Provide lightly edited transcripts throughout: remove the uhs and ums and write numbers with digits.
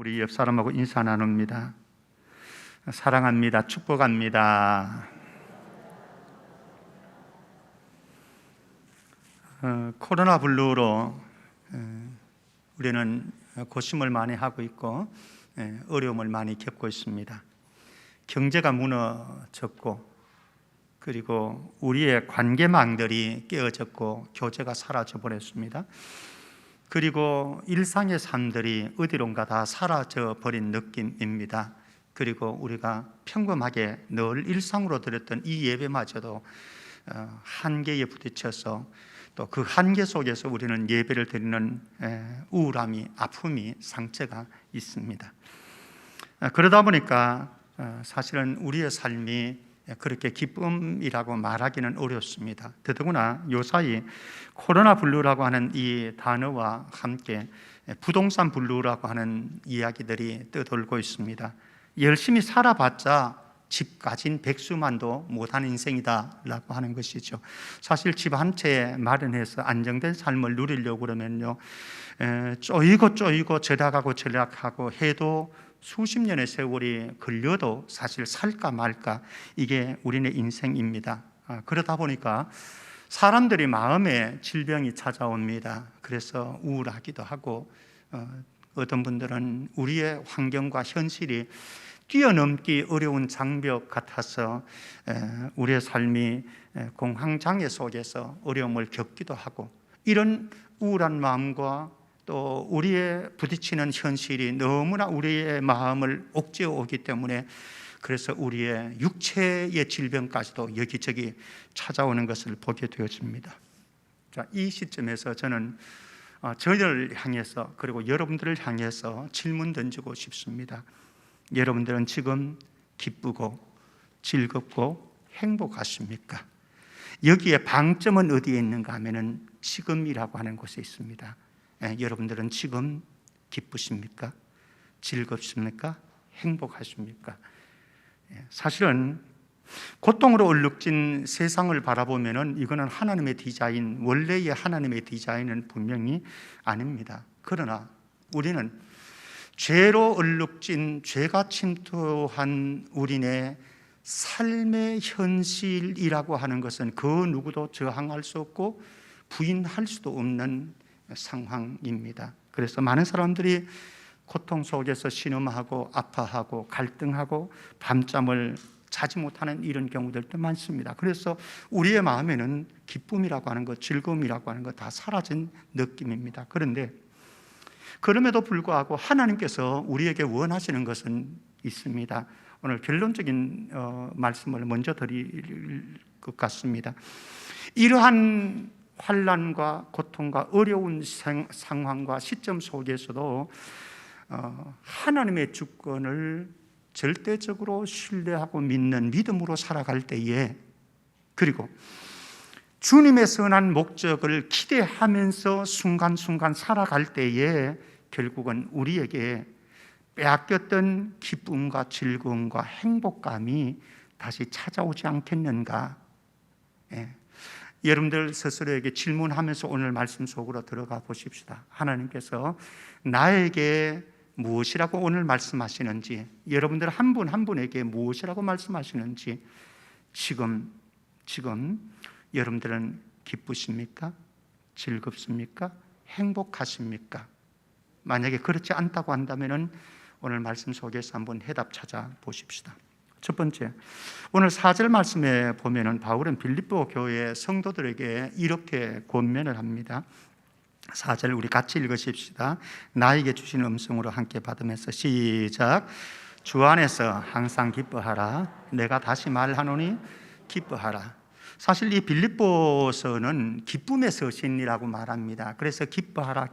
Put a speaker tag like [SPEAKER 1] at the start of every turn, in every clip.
[SPEAKER 1] 우리 옆 사람하고 인사 나눕니다. 사랑합니다. 축복합니다. 코로나 블루로 우리는 고심을 많이 하고 있고 어려움을 많이 겪고 있습니다. 경제가 무너졌고, 그리고 우리의 관계망들이 깨어졌고 교제가 사라져 버렸습니다. 그리고 일상의 삶들이 어디론가 다 사라져 버린 느낌입니다. 그리고 우리가 평범하게 늘 일상으로 드렸던 이 예배마저도 한계에 부딪혀서 또 그 한계 속에서 우리는 예배를 드리는 우울함이, 아픔이, 상처가 있습니다. 그러다 보니까 사실은 우리의 삶이 그렇게 기쁨이라고 말하기는 어렵습니다. 더더구나 요사이 코로나 블루라고 하는 이 단어와 함께 부동산 블루라고 하는 이야기들이 떠돌고 있습니다. 열심히 살아봤자 집 가진 백수만도 못한 인생이다 라고 하는 것이죠. 사실 집 한 채 마련해서 안정된 삶을 누리려고 그러면요, 쪼이고 절약하고 해도 수십 년의 세월이 걸려도 사실 살까 말까, 이게 우리네 인생입니다. 그러다 보니까 사람들이 마음에 질병이 찾아옵니다. 그래서 우울하기도 하고, 어떤 분들은 우리의 환경과 현실이 뛰어넘기 어려운 장벽 같아서 우리의 삶이 공황장애 속에서 어려움을 겪기도 하고, 이런 우울한 마음과 또 우리의 부딪히는 현실이 너무나 우리의 마음을 옥죄어 오기 때문에, 그래서 우리의 육체의 질병까지도 여기저기 찾아오는 것을 보게 되어집니다. 자, 이 시점에서 저는 저희를 향해서, 그리고 여러분들을 향해서 질문 던지고 싶습니다. 여러분들은 지금 기쁘고 즐겁고 행복하십니까? 여기에 방점은 어디에 있는가 하면은 지금이라고 하는 곳에 있습니다. 여러분들은 지금 기쁘십니까? 즐겁습니까? 행복하십니까? 사실은 고통으로 얼룩진 세상을 바라보면은 이거는 하나님의 디자인, 원래의 하나님의 디자인은 분명히 아닙니다. 그러나 우리는 죄로 얼룩진, 죄가 침투한 우리네 삶의 현실이라고 하는 것은 그 누구도 저항할 수 없고 부인할 수도 없는 상황입니다. 그래서 많은 사람들이 고통 속에서 신음하고 아파하고 갈등하고 밤잠을 자지 못하는 이런 경우들도 많습니다. 그래서 우리의 마음에는 기쁨이라고 하는 것, 즐거움이라고 하는 것 다 사라진 느낌입니다. 그런데 그럼에도 불구하고 하나님께서 우리에게 원하시는 것은 있습니다. 오늘 결론적인 말씀을 먼저 드릴 것 같습니다. 이러한 환난과 고통과 어려운 상황과 시점 속에서도 하나님의 주권을 절대적으로 신뢰하고 믿는 믿음으로 살아갈 때에, 그리고 주님의 선한 목적을 기대하면서 순간순간 살아갈 때에 결국은 우리에게 빼앗겼던 기쁨과 즐거움과 행복감이 다시 찾아오지 않겠는가? 여러분들 스스로에게 질문하면서 오늘 말씀 속으로 들어가 보십시다. 하나님께서 나에게 무엇이라고 오늘 말씀하시는지, 여러분들 한 분 한 분에게 무엇이라고 말씀하시는지, 지금 여러분들은 기쁘십니까? 즐겁습니까? 행복하십니까? 만약에 그렇지 않다고 한다면 오늘 말씀 속에서 한번 해답 찾아 보십시다. 첫 번째, 오늘 4절 말씀에 보면은 바울은 빌립보 교회 성도들에게 이렇게 권면을 합니다. 4절 우리 같이 읽으십시다. 나에게 주신 음성으로 함께 받으면서 시작. 주 안에서 항상 기뻐하라. 내가 다시 말하노니 기뻐하라. 사실 이 빌립보서는 기쁨의 서신이라고 말합니다. 그래서 기뻐하라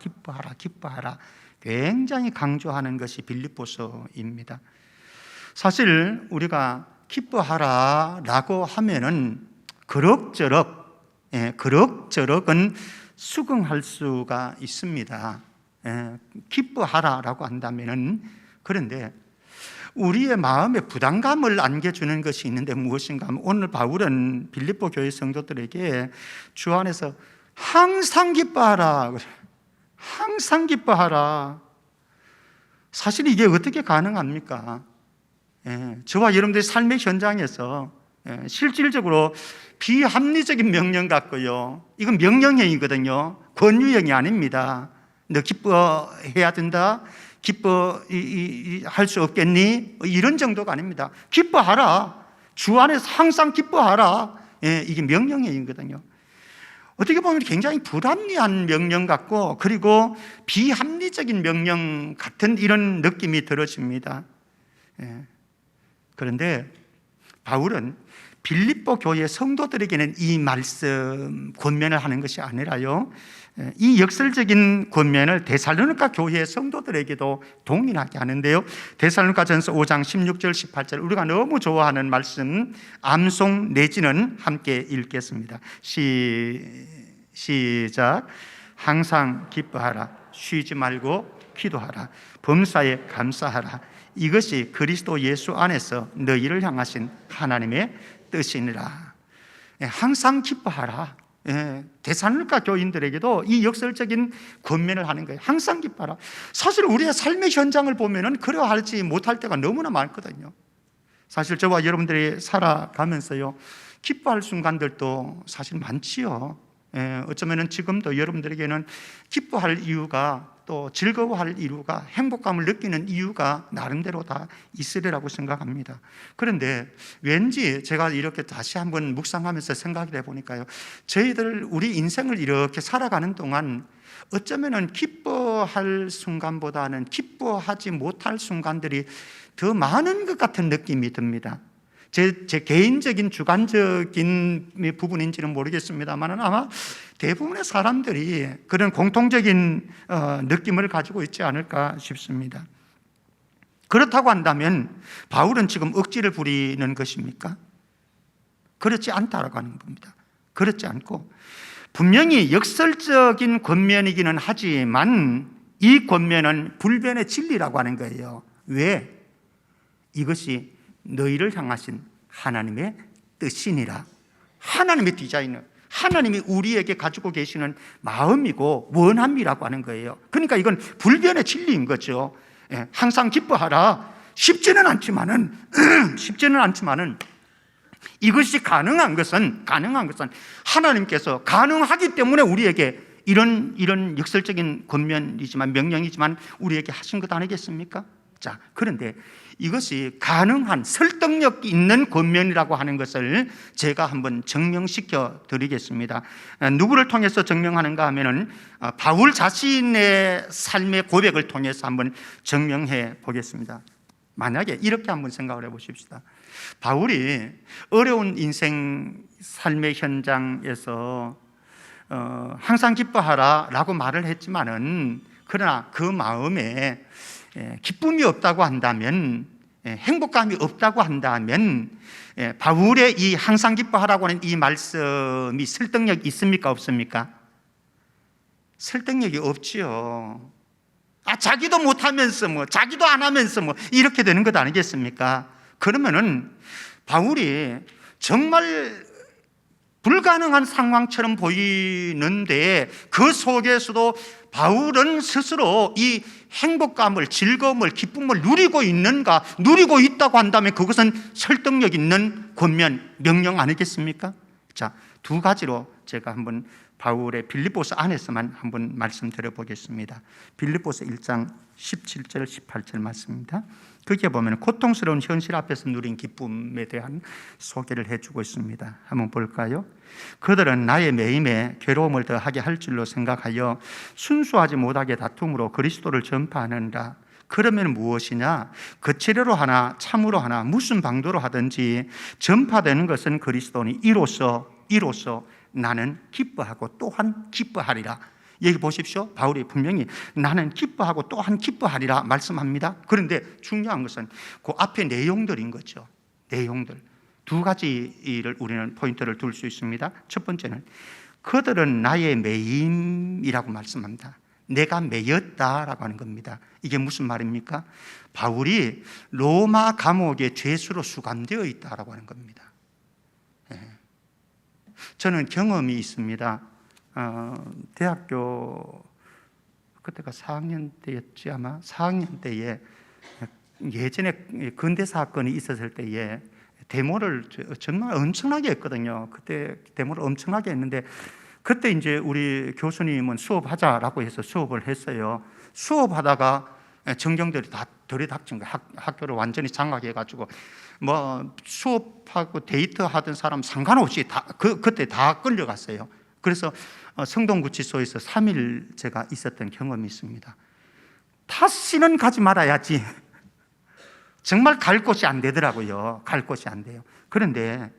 [SPEAKER 1] 굉장히 강조하는 것이 빌립보서입니다. 사실 우리가 기뻐하라라고 하면은 그럭저럭은 수긍할 수가 있습니다. 기뻐하라라고 한다면은. 그런데 우리의 마음에 부담감을 안겨주는 것이 있는데 무엇인가 하면, 오늘 바울은 빌립보 교회 성도들에게 주 안에서 항상 기뻐하라. 사실 이게 어떻게 가능합니까? 저와 여러분들의 삶의 현장에서 실질적으로 비합리적인 명령 같고요, 이건 명령형이거든요. 권유형이 아닙니다. 너 기뻐해야 된다, 기뻐할 수 없겠니? 이런 정도가 아닙니다. 기뻐하라, 주 안에서 항상 기뻐하라. 이게 명령형이거든요. 어떻게 보면 굉장히 불합리한 명령 같고, 그리고 비합리적인 명령 같은 이런 느낌이 들어집니다. 그런데 바울은 빌립보 교회 성도들에게는 이 말씀 권면을 하는 것이 아니라요, 이 역설적인 권면을 데살로니가 교회 성도들에게도 동일하게 하는데요. 데살로니가전서 5장 16절 18절, 우리가 너무 좋아하는 말씀 암송 내지는 함께 읽겠습니다. 시작. 항상 기뻐하라, 쉬지 말고 기도하라, 범사에 감사하라, 이것이 그리스도 예수 안에서 너희를 향하신 하나님의 뜻이니라. 항상 기뻐하라. 데살로니가 교인들에게도 이 역설적인 권면을 하는 거예요. 항상 기뻐하라. 사실 우리의 삶의 현장을 보면은 그러하지 못할 때가 너무나 많거든요. 사실 저와 여러분들이 살아가면서요, 기뻐할 순간들도 사실 많지요. 어쩌면은 지금도 여러분들에게는 기뻐할 이유가, 또 즐거워할 이유가, 행복감을 느끼는 이유가 나름대로 다 있으리라고 생각합니다. 그런데 왠지 제가 이렇게 다시 한번 묵상하면서 생각을 해보니까요, 저희들 우리 인생을 이렇게 살아가는 동안 어쩌면은 기뻐할 순간보다는 기뻐하지 못할 순간들이 더 많은 것 같은 느낌이 듭니다. 제 개인적인 주관적인 부분인지는 모르겠습니다만 아마 대부분의 사람들이 그런 공통적인 느낌을 가지고 있지 않을까 싶습니다. 그렇다고 한다면 바울은 지금 억지를 부리는 것입니까? 그렇지 않다라고 하는 겁니다. 그렇지 않고 분명히 역설적인 권면이기는 하지만 이 권면은 불변의 진리라고 하는 거예요. 왜? 이것이 너희를 향하신 하나님의 뜻이니라. 하나님의 디자인은, 하나님이 우리에게 가지고 계시는 마음이고 원함이라고 하는 거예요. 그러니까 이건 불변의 진리인 거죠. 항상 기뻐하라. 쉽지는 않지만은 이것이 가능한 것은 하나님께서 가능하기 때문에 우리에게 이런 역설적인 권면이지만, 명령이지만 우리에게 하신 것 아니겠습니까? 자, 그런데 이것이 가능한 설득력 있는 권면이라고 하는 것을 제가 한번 증명시켜 드리겠습니다. 누구를 통해서 증명하는가 하면은 바울 자신의 삶의 고백을 통해서 한번 증명해 보겠습니다. 만약에 이렇게 한번 생각을 해 보십시다. 바울이 어려운 인생 삶의 현장에서 항상 기뻐하라 라고 말을 했지만은, 그러나 그 마음에 기쁨이 없다고 한다면, 행복감이 없다고 한다면, 바울의 이 항상 기뻐하라고 하는 이 말씀이 설득력이 있습니까? 없습니까? 설득력이 없지요. 자기도 못하면서 자기도 안 하면서 이렇게 되는 것 아니겠습니까? 그러면은 바울이 정말 불가능한 상황처럼 보이는데 그 속에서도 바울은 스스로 이 행복감을, 즐거움을, 기쁨을 누리고 있는가? 누리고 있다고 한다면 그것은 설득력 있는 권면, 명령 아니겠습니까? 자, 두 가지로 제가 한번 바울의 빌립보서 안에서만 한번 말씀드려 보겠습니다. 빌립보서 1장 17절 18절 말씀입니다. 거기에 보면 고통스러운 현실 앞에서 누린 기쁨에 대한 소개를 해주고 있습니다. 한번 볼까요? 그들은 나의 매임에 괴로움을 더하게 할 줄로 생각하여 순수하지 못하게 다툼으로 그리스도를 전파하는다. 그러면 무엇이냐? 거칠어로 하나 참으로 하나 무슨 방도로 하든지 전파되는 것은 그리스도니 이로써 나는 기뻐하고 또한 기뻐하리라. 여기 보십시오. 바울이 분명히 나는 기뻐하고 또한 기뻐하리라 말씀합니다. 그런데 중요한 것은 그 앞에 내용들인 거죠. 내용들 두 가지를 우리는 포인트를 둘 수 있습니다. 첫 번째는 그들은 나의 매임이라고 말씀합니다. 내가 매였다라고 하는 겁니다. 이게 무슨 말입니까? 바울이 로마 감옥에 죄수로 수감되어 있다라고 하는 겁니다. 저는 경험이 있습니다. 대학교 그때가 4학년 때였지 아마. 4학년 때에 예전에 근대 사건이 있었을 때에 데모를 정말 엄청나게 했거든요. 그때 데모를 엄청나게 했는데 그때 이제 우리 교수님은 수업하자라고 해서 수업을 했어요. 수업하다가 정경들이 다 들이닥친 거예요. 학교를 완전히 장악해가지고 뭐 수업하고 데이트하던 사람 상관없이 그때 다 끌려갔어요. 그래서 성동구치소에서 3일 제가 있었던 경험이 있습니다. 다시는 가지 말아야지. 정말 갈 곳이 안 되더라고요. 갈 곳이 안 돼요. 그런데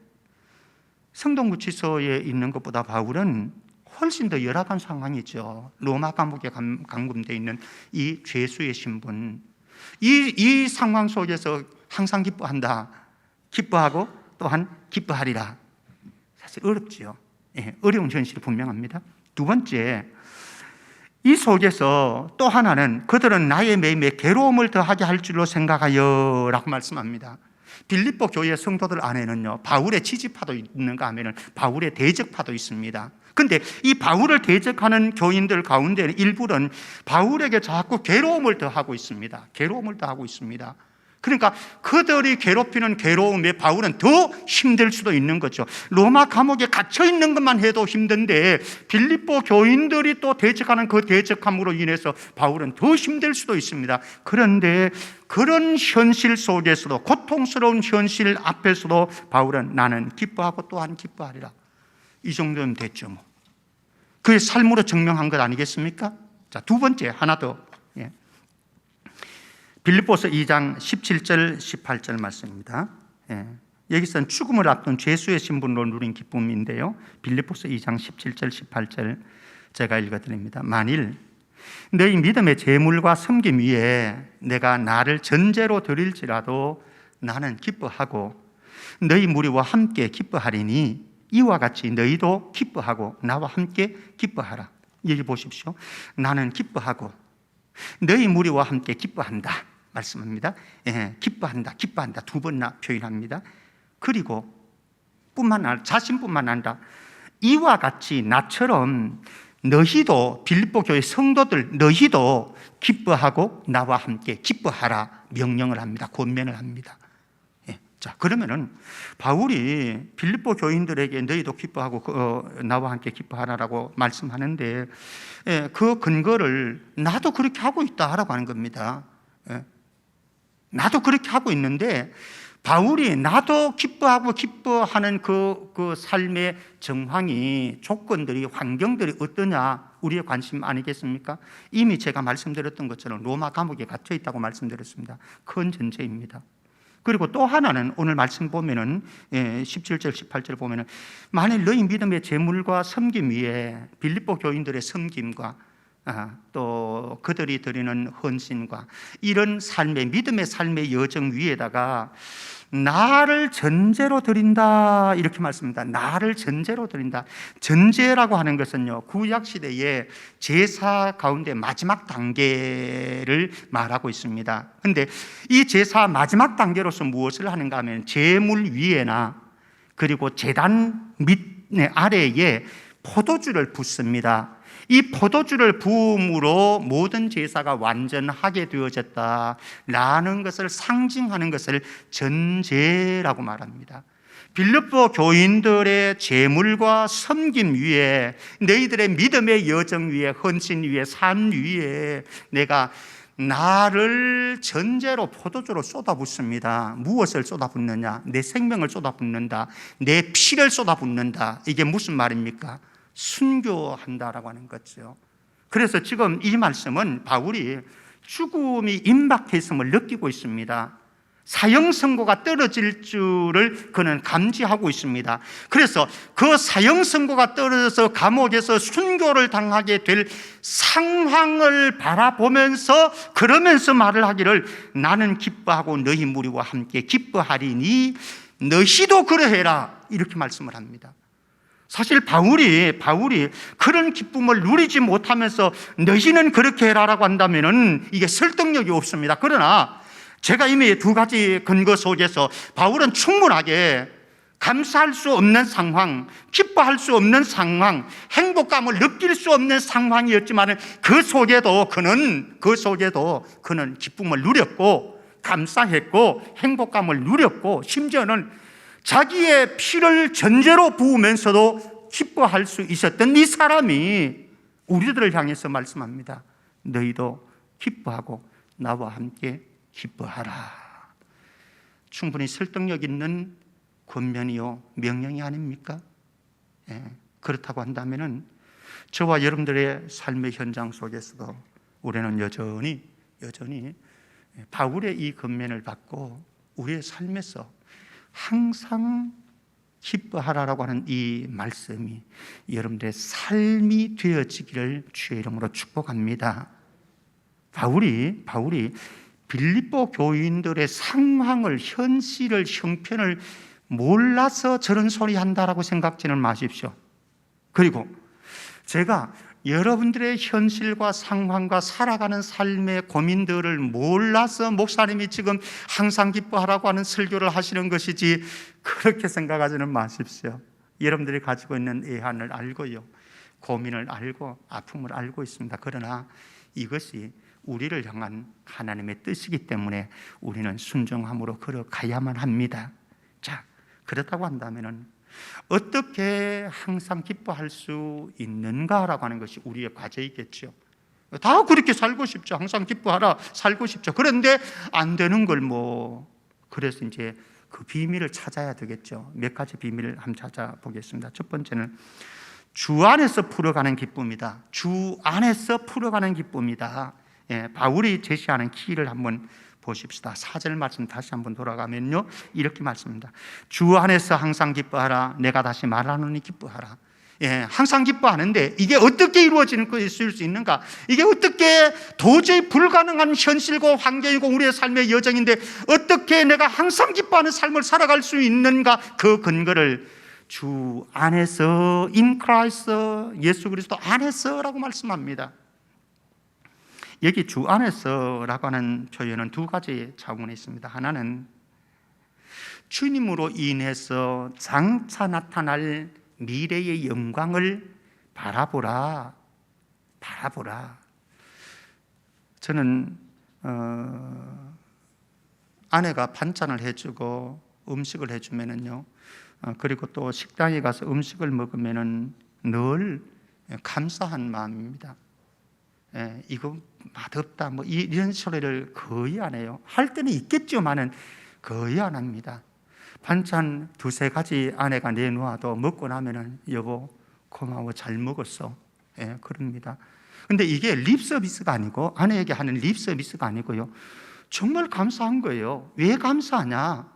[SPEAKER 1] 성동구치소에 있는 것보다 바울은 훨씬 더 열악한 상황이죠. 로마 감옥에 감금되어 있는 이 죄수의 신분. 이 상황 속에서 항상 기뻐한다. 기뻐하고 또한 기뻐하리라. 사실 어렵지요. 예, 어려운 현실이 분명합니다. 두 번째, 이 속에서 또 하나는 그들은 나의 매임에 괴로움을 더하게 할 줄로 생각하여 라고 말씀합니다. 빌립보 교회 성도들 안에는요, 바울의 지지파도 있는가 하면은 바울의 대적파도 있습니다. 근데 이 바울을 대적하는 교인들 가운데 일부는 바울에게 자꾸 괴로움을 더하고 있습니다. 괴로움을 더하고 있습니다. 그러니까 그들이 괴롭히는 괴로움에 바울은 더 힘들 수도 있는 거죠. 로마 감옥에 갇혀 있는 것만 해도 힘든데 빌립보 교인들이 또 대적하는 그 대적함으로 인해서 바울은 더 힘들 수도 있습니다. 그런데 그런 현실 속에서도, 고통스러운 현실 앞에서도 바울은 나는 기뻐하고 또한 기뻐하리라. 이 정도면 됐죠. 뭐. 그의 삶으로 증명한 것 아니겠습니까? 자, 두 번째 하나 더. 빌립보서 2장 17절 18절 말씀입니다. 여기서는 죽음을 앞둔 죄수의 신분으로 누린 기쁨인데요, 빌립보서 2장 17절 18절 제가 읽어드립니다. 만일 너희 믿음의 제물과 섬김 위에 내가 나를 전제로 드릴지라도 나는 기뻐하고 너희 무리와 함께 기뻐하리니 이와 같이 너희도 기뻐하고 나와 함께 기뻐하라. 여기 보십시오. 나는 기뻐하고 너희 무리와 함께 기뻐한다 말씀합니다. 기뻐한다, 기뻐한다 두 번이나 표현합니다. 그리고 자신뿐만 아니라 이와 같이 나처럼 너희도, 빌립보 교회 성도들 너희도 기뻐하고 나와 함께 기뻐하라 명령을 합니다. 권면을 합니다. 자, 그러면은 바울이 빌립보 교인들에게 너희도 기뻐하고 나와 함께 기뻐하라라고 말씀하는데 그 근거를 나도 그렇게 하고 있다라고 하는 겁니다. 나도 그렇게 하고 있는데 바울이 나도 기뻐하고 기뻐하는 그 삶의 정황이, 조건들이, 환경들이 어떠냐, 우리의 관심 아니겠습니까? 이미 제가 말씀드렸던 것처럼 로마 감옥에 갇혀 있다고 말씀드렸습니다. 큰 전제입니다. 그리고 또 하나는 오늘 말씀 보면은 17절 18절 보면은 만일 너희 믿음의 제물과 섬김 위에 빌립보 교인들의 섬김과 또 그들이 드리는 헌신과 이런 삶의, 믿음의 삶의 여정 위에다가 나를 전제로 드린다 이렇게 말씀합니다. 나를 전제로 드린다. 전제라고 하는 것은요, 구약시대의 제사 가운데 마지막 단계를 말하고 있습니다. 그런데 이 제사 마지막 단계로서 무엇을 하는가 하면 제물 위에나 그리고 제단 밑 아래에 포도주를 붓습니다. 이 포도주를 부음으로 모든 제사가 완전하게 되어졌다라는 것을 상징하는 것을 전제라고 말합니다. 빌립보 교인들의 제물과 섬김 위에, 너희들의 믿음의 여정 위에, 헌신 위에, 삶 위에 내가 나를 전제로 포도주로 쏟아붓습니다. 무엇을 쏟아붓느냐? 내 생명을 쏟아붓는다. 내 피를 쏟아붓는다. 이게 무슨 말입니까? 순교한다라고 하는 거죠. 그래서 지금 이 말씀은 바울이 죽음이 임박했음을 느끼고 있습니다. 사형 선고가 떨어질 줄을 그는 감지하고 있습니다. 그래서 그 사형 선고가 떨어져서 감옥에서 순교를 당하게 될 상황을 바라보면서 그러면서 말을 하기를 나는 기뻐하고 너희 무리와 함께 기뻐하리니 너희도 그러해라 이렇게 말씀을 합니다. 사실 바울이 그런 기쁨을 누리지 못하면서 너희는 그렇게 해라라고 한다면은 이게 설득력이 없습니다. 그러나 제가 이미 두 가지 근거 속에서 바울은 충분하게 감사할 수 없는 상황, 기뻐할 수 없는 상황, 행복감을 느낄 수 없는 상황이었지만 그 속에도 그는 기쁨을 누렸고 감사했고 행복감을 누렸고 심지어는 자기의 피를 전제로 부으면서도 기뻐할 수 있었던 이 사람이 우리들을 향해서 말씀합니다. 너희도 기뻐하고 나와 함께 기뻐하라. 충분히 설득력 있는 권면이요 명령이 아닙니까? 그렇다고 한다면은 저와 여러분들의 삶의 현장 속에서도 우리는 여전히 바울의 이 권면을 받고 우리의 삶에서 항상 기뻐하라라고 하는 이 말씀이 여러분들의 삶이 되어지기를 주의 이름으로 축복합니다. 바울이 빌립보 교인들의 상황을, 현실을, 형편을 몰라서 저런 소리 한다라고 생각지는 마십시오. 그리고 제가 여러분들의 현실과 상황과 살아가는 삶의 고민들을 몰라서 목사님이 지금 항상 기뻐하라고 하는 설교를 하시는 것이지 그렇게 생각하지는 마십시오. 여러분들이 가지고 있는 애환을 알고요, 고민을 알고 아픔을 알고 있습니다. 그러나 이것이 우리를 향한 하나님의 뜻이기 때문에 우리는 순종함으로 걸어가야만 합니다. 자, 그렇다고 한다면 어떻게 항상 기뻐할 수 있는가라고 하는 것이 우리의 과제이겠죠. 다 그렇게 살고 싶죠. 항상 기뻐하라, 살고 싶죠. 그런데 안 되는 걸 그래서 이제 그 비밀을 찾아야 되겠죠. 몇 가지 비밀을 한번 찾아보겠습니다. 첫 번째는 주 안에서 풀어가는 기쁨이다. 주 안에서 풀어가는 기쁨이다. 바울이 제시하는 키를 한번 보십시다. 4절 말씀 다시 한번 돌아가면요, 이렇게 말씀합니다. 주 안에서 항상 기뻐하라. 내가 다시 말하노니 기뻐하라. 항상 기뻐하는데 이게 어떻게 이루어질 수 있는가? 이게 어떻게 도저히 불가능한 현실과 환경이고 우리의 삶의 여정인데 어떻게 내가 항상 기뻐하는 삶을 살아갈 수 있는가? 그 근거를 주 안에서, in Christ, 예수 그리스도 안에서라고 말씀합니다. 여기 주 안에서라고 하는 표현은 두 가지 차원이 있습니다. 하나는 주님으로 인해서 장차 나타날 미래의 영광을 바라보라. 저는 아내가 반찬을 해주고 음식을 해주면은요, 그리고 또 식당에 가서 음식을 먹으면은 늘 감사한 마음입니다. 이거 맛없다 이런 소리를 거의 안 해요. 할 때는 있겠지만은 거의 안 합니다. 반찬 두세 가지 아내가 내놓아도 먹고 나면은 여보 고마워 잘 먹었어, 그럽니다. 근데 이게 립 서비스가 아니고, 아내에게 하는 립 서비스가 아니고요, 정말 감사한 거예요. 왜 감사하냐?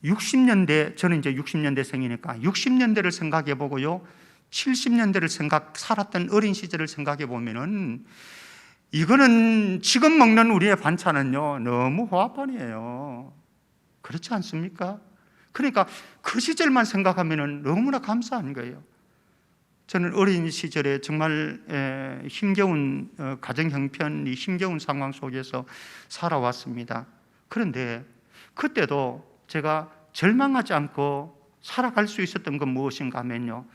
[SPEAKER 1] 60년대, 저는 이제 60년대생이니까 60년대를 생각해 보고요, 70년대를 살았던 어린 시절을 생각해 보면은 이거는 지금 먹는 우리의 반찬은요 너무 호화판이에요. 그렇지 않습니까? 그러니까 그 시절만 생각하면은 너무나 감사한 거예요. 저는 어린 시절에 정말 힘겨운 가정 형편이 힘겨운 상황 속에서 살아왔습니다. 그런데 그때도 제가 절망하지 않고 살아갈 수 있었던 건 무엇인가 하면요,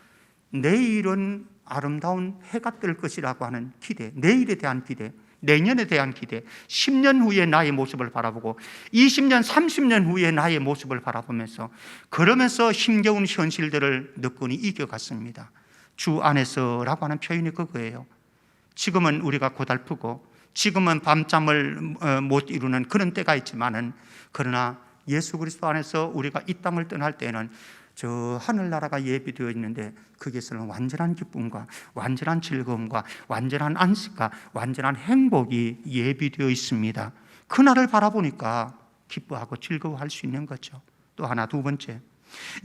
[SPEAKER 1] 내일은 아름다운 해가 뜰 것이라고 하는 기대, 내일에 대한 기대, 내년에 대한 기대, 10년 후에 나의 모습을 바라보고 20년, 30년 후에 나의 모습을 바라보면서 그러면서 힘겨운 현실들을 느끼니 이겨갔습니다. 주 안에서라고 하는 표현이 그거예요. 지금은 우리가 고달프고 지금은 밤잠을 못 이루는 그런 때가 있지만은, 그러나 예수 그리스도 안에서 우리가 이 땅을 떠날 때는 저 하늘나라가 예비되어 있는데 거기에서는 완전한 기쁨과 완전한 즐거움과 완전한 안식과 완전한 행복이 예비되어 있습니다. 그날을 바라보니까 기뻐하고 즐거워할 수 있는 거죠. 또 하나, 두 번째,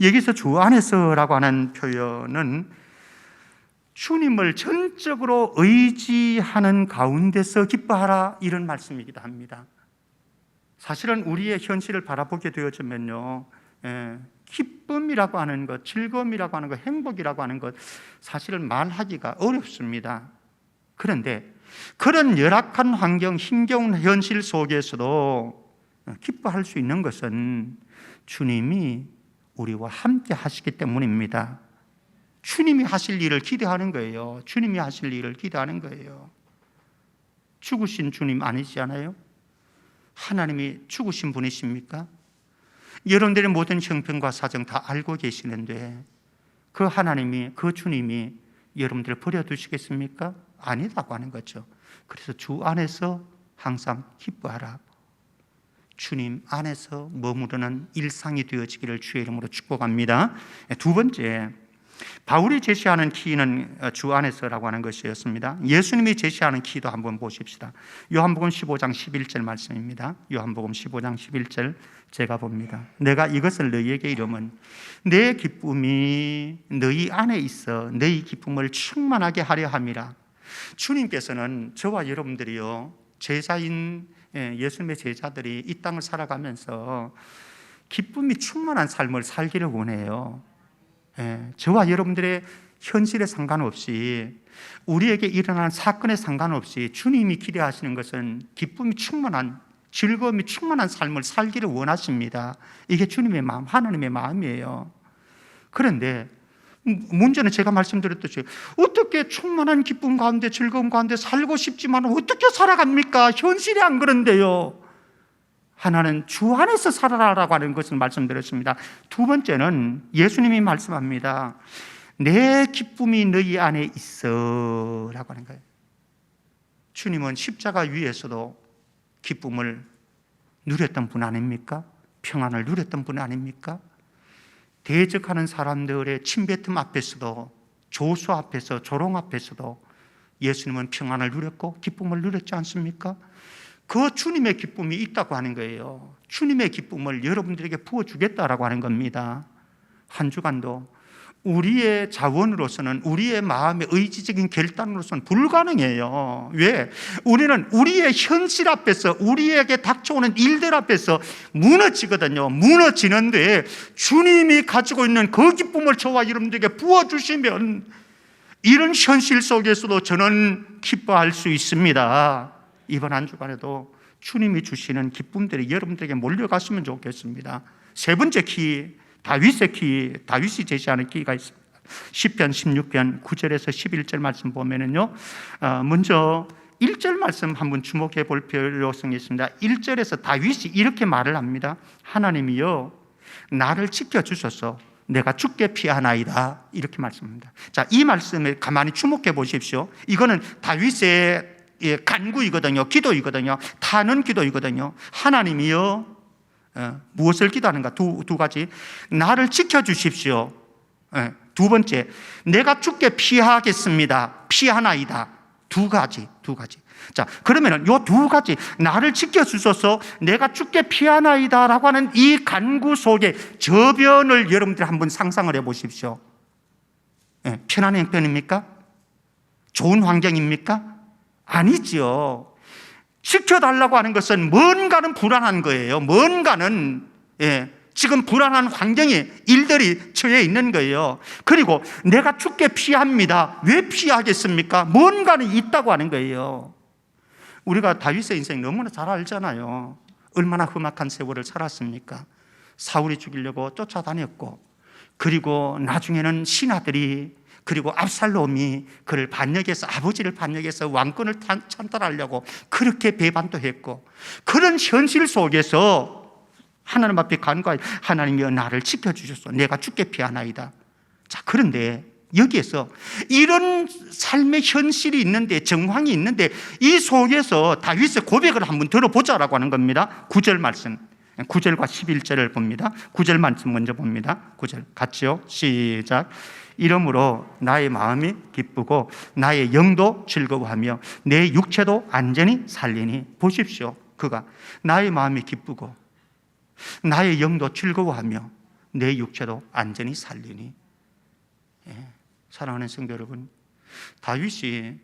[SPEAKER 1] 여기서 주 안에서라고 하는 표현은 주님을 전적으로 의지하는 가운데서 기뻐하라, 이런 말씀이기도 합니다. 사실은 우리의 현실을 바라보게 되어지면요, 기쁨이라고 하는 것, 즐거움이라고 하는 것, 행복이라고 하는 것, 사실은 말하기가 어렵습니다. 그런데 그런 열악한 환경, 힘겨운 현실 속에서도 기뻐할 수 있는 것은 주님이 우리와 함께 하시기 때문입니다. 주님이 하실 일을 기대하는 거예요. 주님이 하실 일을 기대하는 거예요. 죽으신 주님 아니지 않아요? 하나님이 죽으신 분이십니까? 여러분들의 모든 형편과 사정 다 알고 계시는데 그 하나님이, 그 주님이 여러분들을 버려두시겠습니까? 아니라고 하는 거죠. 그래서 주 안에서 항상 기뻐하라. 주님 안에서 머무르는 일상이 되어지기를 주의 이름으로 축복합니다. 두 번째, 바울이 제시하는 키는 주 안에서라고 하는 것이었습니다. 예수님이 제시하는 키도 한번 보십시다. 요한복음 15장 11절 말씀입니다. 요한복음 15장 11절 제가 봅니다. 내가 이것을 너희에게 이름은 내 기쁨이 너희 안에 있어 너희 기쁨을 충만하게 하려 함이라. 주님께서는 저와 여러분들이요, 제자인 예수님의 제자들이 이 땅을 살아가면서 기쁨이 충만한 삶을 살기를 원해요. 저와 여러분들의 현실에 상관없이, 우리에게 일어나는 사건에 상관없이 주님이 기대하시는 것은 기쁨이 충만한, 즐거움이 충만한 삶을 살기를 원하십니다. 이게 주님의 마음, 하나님의 마음이에요. 그런데 문제는 제가 말씀드렸듯이 어떻게 충만한 기쁨 가운데, 즐거움 가운데 살고 싶지만 어떻게 살아갑니까? 현실이 안 그런데요. 하나는 주 안에서 살아라라고 하는 것을 말씀드렸습니다. 두 번째는 예수님이 말씀합니다. 내 기쁨이 너희 안에 있어 라고 하는 거예요. 주님은 십자가 위에서도 기쁨을 누렸던 분 아닙니까? 평안을 누렸던 분 아닙니까? 대적하는 사람들의 침뱉음 앞에서도, 조수 앞에서, 조롱 앞에서도 예수님은 평안을 누렸고 기쁨을 누렸지 않습니까? 그 주님의 기쁨이 있다고 하는 거예요. 주님의 기쁨을 여러분들에게 부어주겠다라고 하는 겁니다. 한 주간도 우리의 자원으로서는, 우리의 마음의 의지적인 결단으로서는 불가능해요. 왜? 우리는 우리의 현실 앞에서, 우리에게 닥쳐오는 일들 앞에서 무너지거든요. 무너지는데 주님이 가지고 있는 그 기쁨을 저와 여러분들에게 부어주시면 이런 현실 속에서도 저는 기뻐할 수 있습니다. 이번 한 주간에도 주님이 주시는 기쁨들이 여러분들에게 몰려갔으면 좋겠습니다. 세 번째 키, 다윗의 키, 다윗이 제시하는 키가 있습니다. 시편 16편 9절에서 11절 말씀 보면은요, 먼저 1절 말씀 한번 주목해 볼 필요성이 있습니다. 1절에서 다윗이 이렇게 말을 합니다. 하나님이여 나를 지켜주소서, 내가 죽게 피하나이다. 이렇게 말씀합니다. 자, 이 말씀에 가만히 주목해 보십시오. 이거는 다윗의 간구이거든요. 기도이거든요. 타는 기도이거든요. 하나님이여, 무엇을 기도하는가? 두 가지. 나를 지켜주십시오. 두 번째, 내가 죽게 피하겠습니다. 피하나이다. 두 가지. 자, 그러면 요 두 가지, 나를 지켜주소서, 내가 죽게 피하나이다 라고 하는 이 간구 속에 저변을 여러분들 한번 상상을 해 보십시오. 편한 형편입니까? 좋은 환경입니까? 아니지요. 지켜달라고 하는 것은 뭔가는 불안한 거예요. 뭔가는 지금 불안한 환경에 일들이 처해 있는 거예요. 그리고 내가 죽게 피합니다. 왜 피하겠습니까? 뭔가는 있다고 하는 거예요. 우리가 다윗의 인생 너무나 잘 알잖아요. 얼마나 험악한 세월을 살았습니까? 사울이 죽이려고 쫓아다녔고, 그리고 나중에는 신하들이, 그리고 압살롬이 그를 반역해서, 아버지를 반역해서 왕권을 찬탈하려고 그렇게 배반도 했고, 그런 현실 속에서 하나님 앞에 간구하여 하나님이여 나를 지켜주셔서 내가 죽게 피하나이다. 자, 그런데 여기에서 이런 삶의 현실이 있는데, 정황이 있는데, 이 속에서 다윗의 고백을 한번 들어보자라고 하는 겁니다. 9절 말씀, 9절과 11절을 봅니다. 9절 말씀 먼저 봅니다. 9절 같이요, 시작. 이러므로 나의 마음이 기쁘고 나의 영도 즐거워하며 내 육체도 안전히 살리니. 보십시오. 그가 나의 마음이 기쁘고 나의 영도 즐거워하며 내 육체도 안전히 살리니. 사랑하는 성도 여러분, 다윗이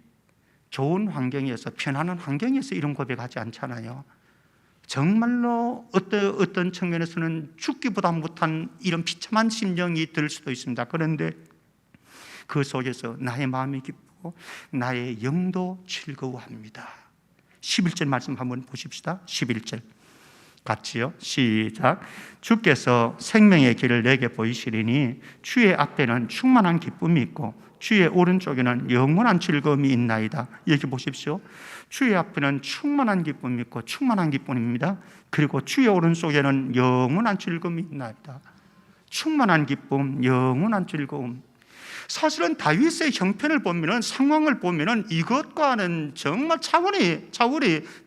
[SPEAKER 1] 좋은 환경에서, 편안한 환경에서 이런 고백하지 않잖아요. 정말로 어떤 측면에서는 죽기보다 못한 이런 비참한 심정이 들 수도 있습니다. 그런데 그 속에서 나의 마음이 기쁘고 나의 영도 즐거워합니다. 11절 말씀 한번 보십시다. 11절 같지요? 시작. 주께서 생명의 길을 내게 보이시리니 주의 앞에는 충만한 기쁨이 있고 주의 오른쪽에는 영원한 즐거움이 있나이다. 여기 보십시오. 주의 앞에는 충만한 기쁨이 있고 충만한 기쁨입니다. 그리고 주의 오른쪽에는 영원한 즐거움이 있나이다. 충만한 기쁨, 영원한 즐거움. 사실은 다윗의 형편을 보면은, 상황을 보면은 이것과는 정말 차원이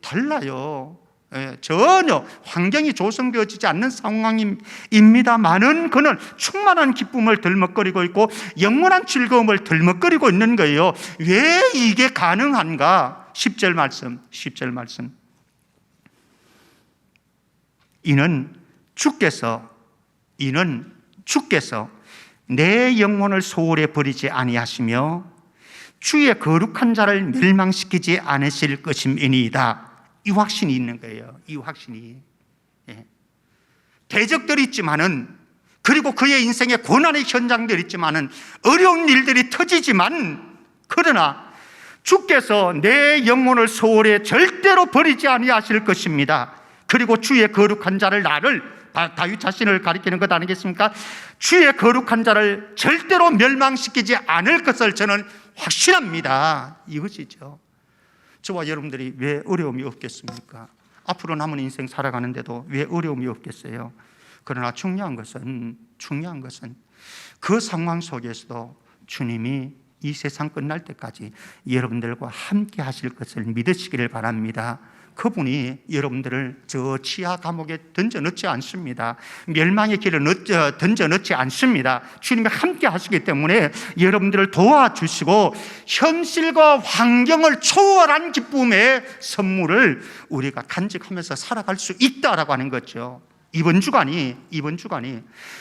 [SPEAKER 1] 달라요. 전혀 환경이 조성되어지지 않는 상황입니다만은 그는 충만한 기쁨을 덜먹거리고 있고 영원한 즐거움을 덜먹거리고 있는 거예요. 왜 이게 가능한가? 10절 말씀. 이는 주께서 내 영혼을 소홀히 버리지 아니하시며 주의 거룩한 자를 멸망시키지 않으실 것임이니이다. 이 확신이 있는 거예요. 이 확신이. 대적들이 있지만은, 그리고 그의 인생에 고난의 현장들이 있지만은, 어려운 일들이 터지지만, 그러나 주께서 내 영혼을 소홀히 절대로 버리지 아니하실 것입니다. 그리고 주의 거룩한 자를, 나를, 다윗 자신을 가리키는 것 아니겠습니까? 주의 거룩한 자를 절대로 멸망시키지 않을 것을 저는 확신합니다. 이것이죠. 저와 여러분들이 왜 어려움이 없겠습니까? 앞으로 남은 인생 살아가는데도 왜 어려움이 없겠어요? 그러나 중요한 것은 그 상황 속에서도 주님이 이 세상 끝날 때까지 여러분들과 함께 하실 것을 믿으시기를 바랍니다. 그분이 여러분들을 저 지하 감옥에 던져넣지 않습니다. 멸망의 길을 던져넣지 않습니다. 주님이 함께 하시기 때문에 여러분들을 도와주시고 현실과 환경을 초월한 기쁨의 선물을 우리가 간직하면서 살아갈 수 있다라고 하는 거죠. 이번 주간이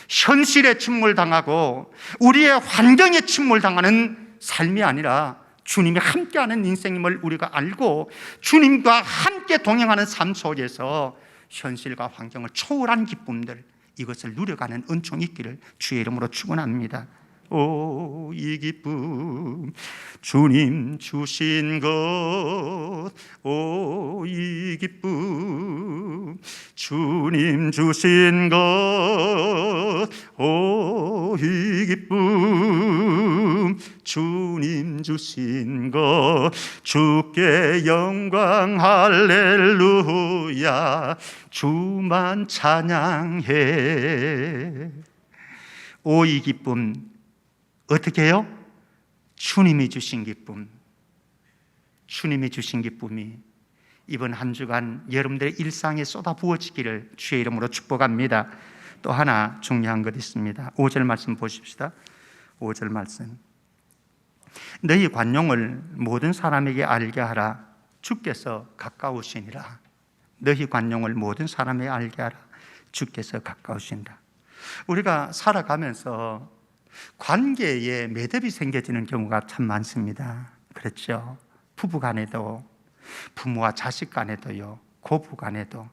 [SPEAKER 1] 현실에 침몰당하고 우리의 환경에 침몰당하는 삶이 아니라 주님이 함께하는 인생임을 우리가 알고 주님과 함께 동행하는 삶 속에서 현실과 환경을 초월한 기쁨들, 이것을 누려가는 은총이 있기를 주의 이름으로 축원합니다. 오, 이 기쁨 주님 주신 것, 오, 이 기쁨 주님 주신 것, 오, 이 기쁨 주님 주신 것, 주께 영광 할렐루야, 주만 찬양해. 오, 이 기쁨 어떻게 해요? 주님이 주신 기쁨, 주님이 주신 기쁨이 이번 한 주간 여러분들의 일상에 쏟아 부어지기를 주의 이름으로 축복합니다. 또 하나 중요한 것 있습니다. 5절 말씀 보십시다. 5절 말씀. 너희 관용을 모든 사람에게 알게 하라. 주께서 가까우시니라. 너희 관용을 모든 사람에게 알게 하라. 주께서 가까우신다. 우리가 살아가면서 관계에 매듭이 생겨지는 경우가 참 많습니다. 그렇죠? 부부 간에도, 부모와 자식 간에도요, 고부 간에도,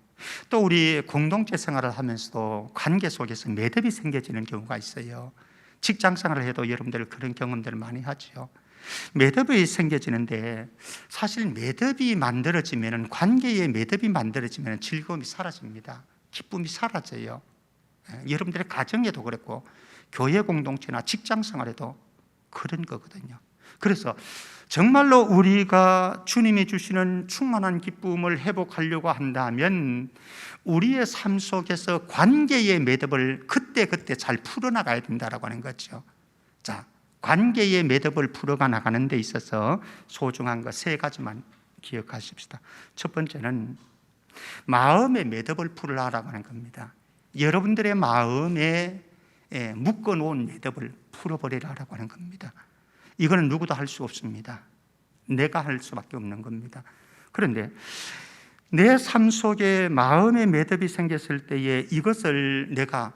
[SPEAKER 1] 또 우리 공동체 생활을 하면서도 관계 속에서 매듭이 생겨지는 경우가 있어요. 직장 생활을 해도 여러분들 그런 경험들을 많이 하죠. 매듭이 생겨지는데, 사실 매듭이 만들어지면, 관계에 매듭이 만들어지면 즐거움이 사라집니다. 기쁨이 사라져요. 여러분들의 가정에도 그랬고 교회 공동체나 직장 생활에도 그런 거거든요. 그래서 정말로 우리가 주님이 주시는 충만한 기쁨을 회복하려고 한다면 우리의 삶 속에서 관계의 매듭을 그때그때 잘 풀어나가야 된다고 하는 거죠. 자, 관계의 매듭을 풀어가 나가는 데 있어서 소중한 거 3가지만 기억하십시다. 첫 번째는 마음의 매듭을 풀으라고 하는 겁니다. 여러분들의 마음에 묶어놓은 매듭을 풀어버리라고 하는 겁니다. 이거는 누구도 할 수 없습니다. 내가 할 수밖에 없는 겁니다. 그런데 내 삶 속에 마음의 매듭이 생겼을 때에 이것을 내가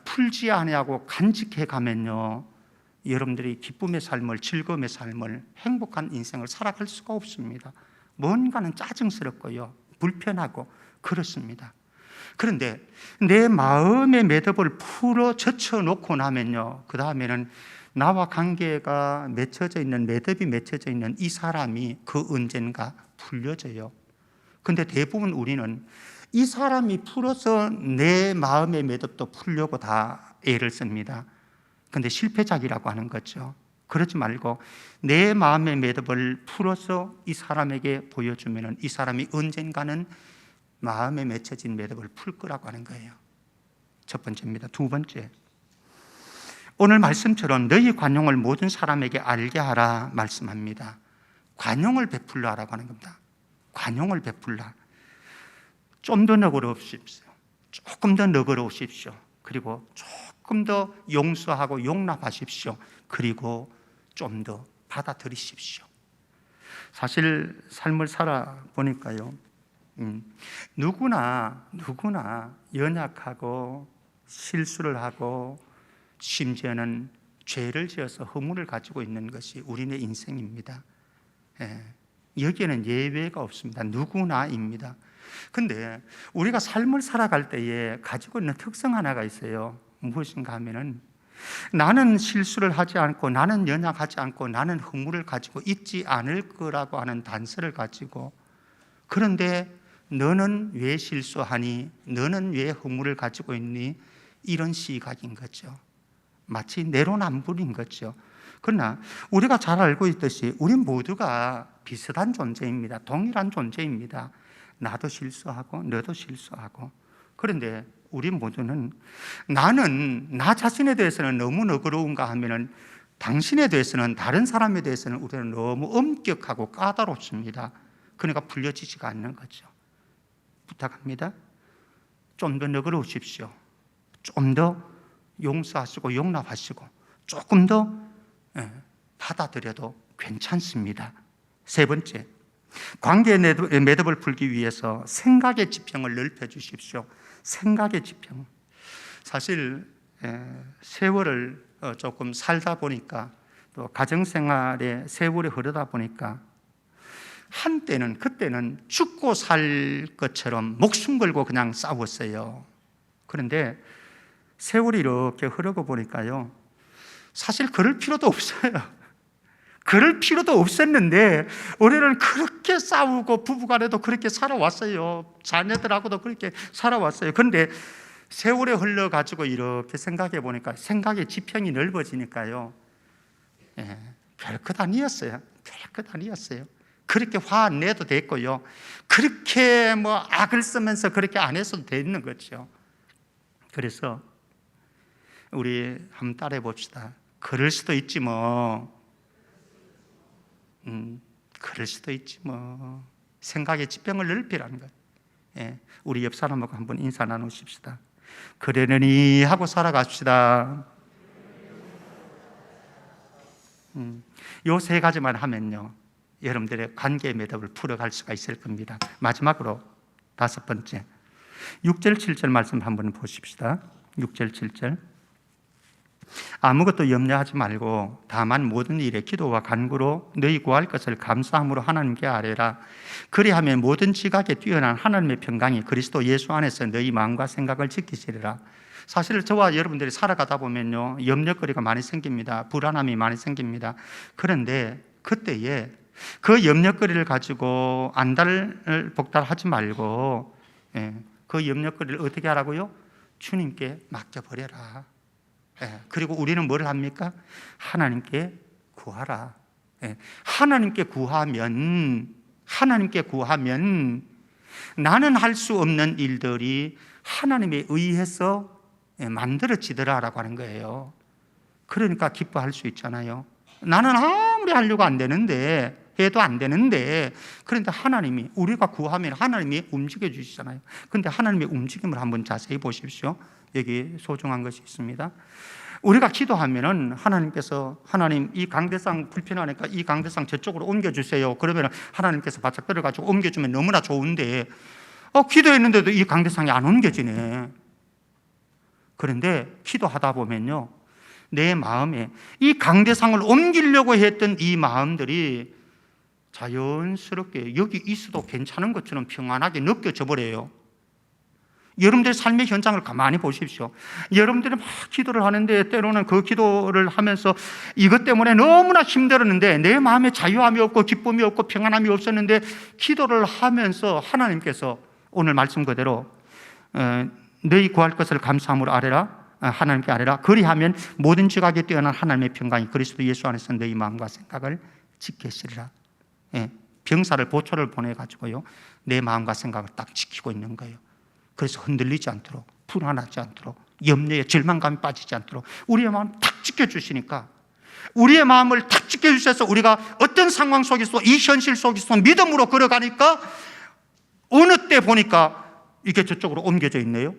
[SPEAKER 1] 풀지 아니하고 간직해 가면요, 여러분들이 기쁨의 삶을, 즐거움의 삶을, 행복한 인생을 살아갈 수가 없습니다. 뭔가는 짜증스럽고요, 불편하고 그렇습니다. 그런데 내 마음의 매듭을 풀어 젖혀놓고 나면요, 그 다음에는 나와 관계가 맺혀져 있는, 매듭이 맺혀져 있는 이 사람이 그 언젠가 풀려져요. 근데 대부분 우리는 이 사람이 풀어서 내 마음의 매듭도 풀려고 다 애를 씁니다. 근데 실패작이라고 하는 거죠. 그러지 말고 내 마음의 매듭을 풀어서 이 사람에게 보여주면 이 사람이 언젠가는 마음에 맺혀진 매듭을 풀 거라고 하는 거예요. 첫 번째입니다. 두 번째, 오늘 말씀처럼 너희 관용을 모든 사람에게 알게 하라 말씀합니다. 관용을 베풀라 라고 하는 겁니다. 관용을 베풀라. 좀 더 너그러우십시오. 조금 더 너그러우십시오. 그리고 조금 더 용서하고 용납하십시오. 그리고 좀 더 받아들이십시오. 사실 삶을 살아보니까요, 누구나 연약하고 실수를 하고 심지어는 죄를 지어서 허물을 가지고 있는 것이 우리의 인생입니다. 여기에는 예외가 없습니다. 누구나입니다. 근데 우리가 삶을 살아갈 때에 가지고 있는 특성 하나가 있어요. 무엇인가 하면은 나는 실수를 하지 않고, 나는 연약하지 않고, 나는 허물을 가지고 있지 않을 거라고 하는 단서를 가지고, 그런데 너는 왜 실수하니? 너는 왜 허물을 가지고 있니? 이런 시각인 거죠. 마치 내로남불인 거죠. 그러나 우리가 잘 알고 있듯이 우리 모두가 비슷한 존재입니다. 동일한 존재입니다. 나도 실수하고 너도 실수하고. 그런데 우리 모두는 나는 나 자신에 대해서는 너무 너그러운가 하면은 당신에 대해서는, 다른 사람에 대해서는 우리는 너무 엄격하고 까다롭습니다. 그러니까 풀려지지가 않는 거죠. 부탁합니다. 좀 더 너그러우십시오. 좀 더 용서하시고 용납하시고 조금 더 받아들여도 괜찮습니다. 세 번째, 관계의 매듭을 풀기 위해서 생각의 지평을 넓혀주십시오. 생각의 지평. 사실 세월을 조금 살다 보니까, 또 가정생활에 세월이 흐르다 보니까 한때는, 그때는 죽고 살 것처럼 목숨 걸고 그냥 싸웠어요. 그런데 세월이 이렇게 흐르고 보니까요, 사실 그럴 필요도 없어요. 그럴 필요도 없었는데 우리는 그렇게 싸우고 부부간에도 그렇게 살아왔어요. 자녀들하고도 그렇게 살아왔어요. 그런데 세월이 흘러가지고 이렇게 생각해 보니까 생각의 지평이 넓어지니까요, 별것 아니었어요. 별것 아니었어요. 그렇게 화 안 내도 됐고요, 그렇게 악을 쓰면서 그렇게 안 했어도 되는 거죠. 그래서 우리 한번 따라해 봅시다. 그럴 수도 있지 뭐. 그럴 수도 있지 뭐. 생각의 지평을 넓히라는 것. 우리 옆 사람하고 한번 인사 나누십시다. 그러려니 하고 살아갑시다. 요 세 가지만 하면요, 여러분들의 관계의 매듭을 풀어갈 수가 있을 겁니다. 마지막으로 다섯 번째, 6절 7절 말씀 한번 보십시다. 6절 7절. 아무것도 염려하지 말고 다만 모든 일에 기도와 간구로 너희 구할 것을 감사함으로 하나님께 아뢰라. 그리하면 모든 지각에 뛰어난 하나님의 평강이 그리스도 예수 안에서 너희 마음과 생각을 지키시리라. 사실 저와 여러분들이 살아가다 보면요, 염려거리가 많이 생깁니다. 불안함이 많이 생깁니다. 그런데 그때에 그 염려거리를 가지고 안달복달하지 말고 그 염려거리를 어떻게 하라고요? 주님께 맡겨버려라. 그리고 우리는 뭘 합니까? 하나님께 구하라. 하나님께 구하면 나는 할 수 없는 일들이 하나님에 의해서 만들어지더라라고 하는 거예요. 그러니까 기뻐할 수 있잖아요. 나는 아무리 하려고 안 되는데, 해도 안 되는데, 그런데 하나님이, 우리가 구하면 하나님이 움직여 주시잖아요. 그런데 하나님의 움직임을 한번 자세히 보십시오. 여기 소중한 것이 있습니다. 우리가 기도하면은 하나님께서, 하나님 이 강대상 불편하니까 이 강대상 저쪽으로 옮겨주세요. 그러면 하나님께서 바짝 들어가지고 옮겨주면 너무나 좋은데, 기도했는데도 이 강대상이 안 옮겨지네. 그런데 기도하다 보면요, 내 마음에 이 강대상을 옮기려고 했던 이 마음들이 자연스럽게 여기 있어도 괜찮은 것처럼 평안하게 느껴져 버려요. 여러분들의 삶의 현장을 가만히 보십시오. 여러분들이 막 기도를 하는데 때로는 그 기도를 하면서 이것 때문에 너무나 힘들었는데 내 마음에 자유함이 없고 기쁨이 없고 평안함이 없었는데 기도를 하면서 하나님께서 오늘 말씀 그대로 너희 구할 것을 감사함으로 아뢰라, 하나님께 아뢰라. 그리하면 모든 지각에 뛰어난 하나님의 평강이 그리스도 예수 안에서 너희 마음과 생각을 지키시리라. 병사를 보초를 보내가지고요, 내 마음과 생각을 딱 지키고 있는 거예요. 그래서 흔들리지 않도록, 불안하지 않도록, 염려에 절망감이 빠지지 않도록 우리의 마음을 탁 지켜주시니까, 우리의 마음을 탁 지켜주셔서 우리가 어떤 상황 속에서, 이 현실 속에서 믿음으로 걸어가니까 어느 때 보니까 이게 저쪽으로 옮겨져 있네요.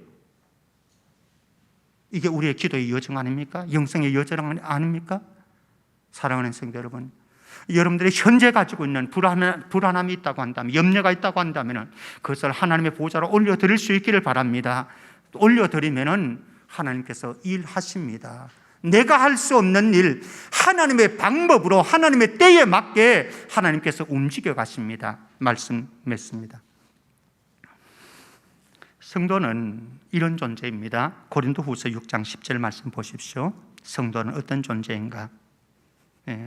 [SPEAKER 1] 이게 우리의 기도의 여정 아닙니까? 영성의 여정 아닙니까? 사랑하는 성도 여러분, 여러분들이 현재 가지고 있는 불안함이 있다고 한다면, 염려가 있다고 한다면 그것을 하나님의 보좌로 올려드릴 수 있기를 바랍니다. 올려드리면 하나님께서 일하십니다. 내가 할 수 없는 일, 하나님의 방법으로, 하나님의 때에 맞게 하나님께서 움직여 가십니다. 말씀 맺습니다. 성도는 이런 존재입니다. 고린도후서 6장 10절 말씀 보십시오. 성도는 어떤 존재인가?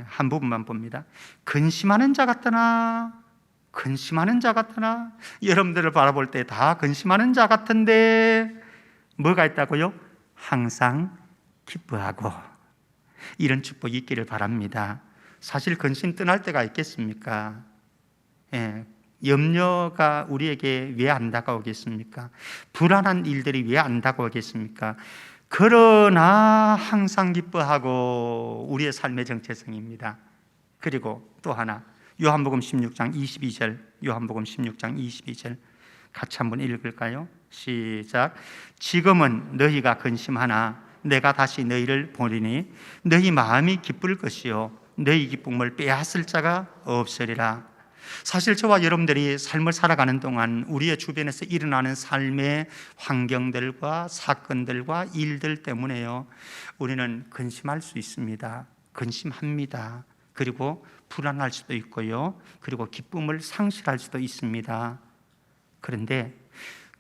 [SPEAKER 1] 한 부분만 봅니다. 근심하는 자 같더나, 근심하는 자 같더나. 여러분들을 바라볼 때 다 근심하는 자 같은데 뭐가 있다고요? 항상 기뻐하고. 이런 축복이 있기를 바랍니다. 사실 근심 떠날 때가 있겠습니까? 염려가 우리에게 왜 안 다가오겠습니까? 불안한 일들이 왜 안 다가오겠습니까? 그러나 항상 기뻐하고, 우리의 삶의 정체성입니다. 그리고 또 하나, 요한복음 16장 22절, 요한복음 16장 22절 같이 한번 읽을까요? 시작. 지금은 너희가 근심하나 내가 다시 너희를 보리니 너희 마음이 기쁠 것이요 너희 기쁨을 빼앗을 자가 없으리라. 사실 저와 여러분들이 삶을 살아가는 동안 우리의 주변에서 일어나는 삶의 환경들과 사건들과 일들 때문에요, 우리는 근심할 수 있습니다. 근심합니다. 그리고 불안할 수도 있고요, 그리고 기쁨을 상실할 수도 있습니다. 그런데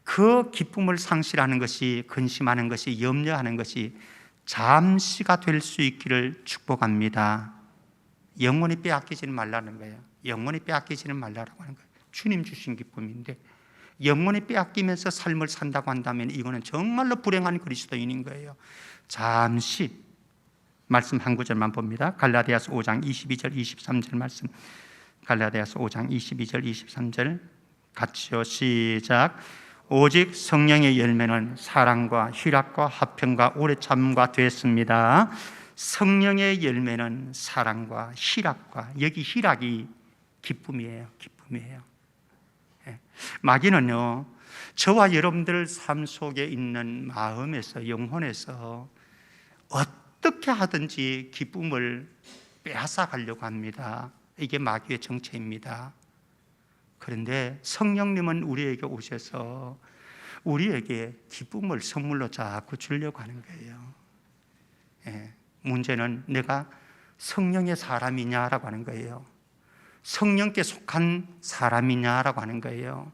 [SPEAKER 1] 그 기쁨을 상실하는 것이, 근심하는 것이, 염려하는 것이 잠시가 될 수 있기를 축복합니다. 영원히 빼앗기지는 말라는 거예요. 영원히 빼앗기지는 말라고 하는 거예요. 주님 주신 기쁨인데 영원히 빼앗기면서 삶을 산다고 한다면 이거는 정말로 불행한 그리스도인인 거예요. 잠시 말씀 한 구절만 봅니다. 갈라디아서 5장 22절 23절 말씀, 갈라디아서 5장 22절 23절 같이요. 시작. 오직 성령의 열매는 사랑과 희락과 화평과 오래 참음과 됐습니다. 성령의 열매는 사랑과 희락과, 여기 희락이 기쁨이에요. 기쁨이에요. 마귀는요, 저와 여러분들 삶 속에 있는 마음에서, 영혼에서 어떻게 하든지 기쁨을 빼앗아 가려고 합니다. 이게 마귀의 정체입니다. 그런데 성령님은 우리에게 오셔서 우리에게 기쁨을 선물로 자꾸 주려고 하는 거예요. 문제는 내가 성령의 사람이냐라고 하는 거예요. 성령께 속한 사람이냐라고 하는 거예요.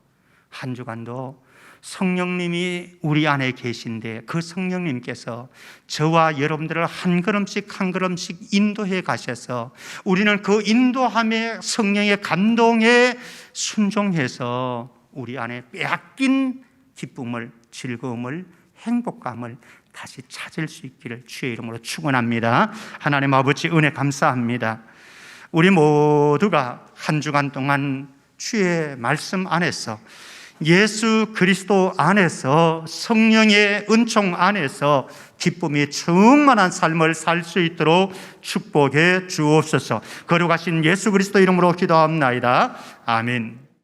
[SPEAKER 1] 한 주간도 성령님이 우리 안에 계신데 그 성령님께서 저와 여러분들을 한 걸음씩 한 걸음씩 인도해 가셔서 우리는 그 인도함의 성령의 감동에 순종해서 우리 안에 빼앗긴 기쁨을, 즐거움을, 행복감을 다시 찾을 수 있기를 주의 이름으로 축원합니다. 하나님 아버지, 은혜 감사합니다. 우리 모두가 한 주간 동안 주의 말씀 안에서, 예수 그리스도 안에서, 성령의 은총 안에서 기쁨이 충만한 삶을 살 수 있도록 축복해 주옵소서. 거룩하신 예수 그리스도 이름으로 기도합나이다. 아멘.